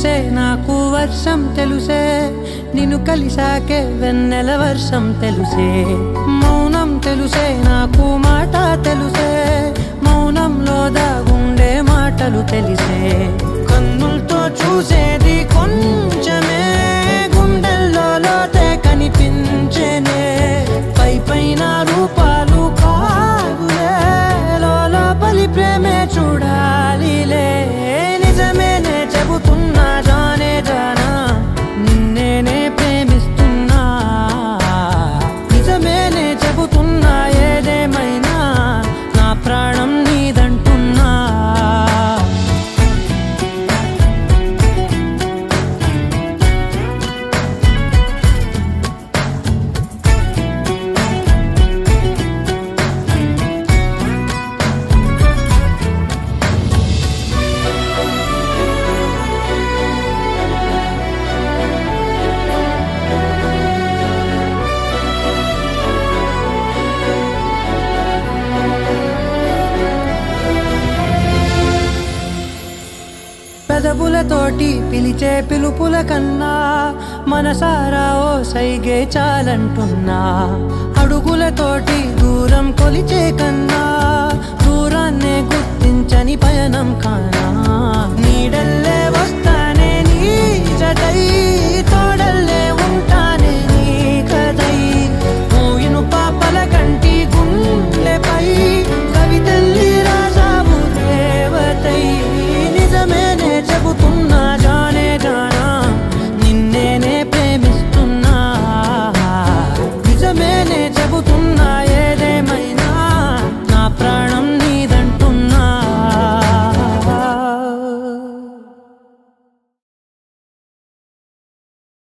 తెలుసే నాకు వర్షం తెలుసే నిన్ను కలిసాకే వెన్నెల వర్షం తెలుసే మౌనం తెలుసే నాకు మాట తెలుసే మౌనంలో దాగుండే మాటలు తెలిసే కన్నులతో చూసేది కొంచెమే గుండెల్లో లోతే కనిపించేనే పై పైన రూపాలు కాదులే లోపలి ప్రేమే చూడాలిలే నిజమేనే చెబుతున్నా జానే జానా నిన్నేనే ప్రేమిస్తున్నా నిజమేనే చెబుతున్నా ఏదేమైనా నా ప్రాణం నీదంటున్నా పెదవులతోటి పిలిచే పిలుపుల కన్నా మనసారా ఓ సైగే చాలంటున్నా అడుగులతోటి దూరం కొలిచే కన్నా దూరాన్నే గుర్తించని పయనం కానా నీడల్లే వస్తానే నీ జతై తోడల్లే ఉంటానే నీ కదై మూయిను పాపల కంటి గుండెపై కవితల్లి రాజావు రేవతై నిజమేనే చెబుతున్నా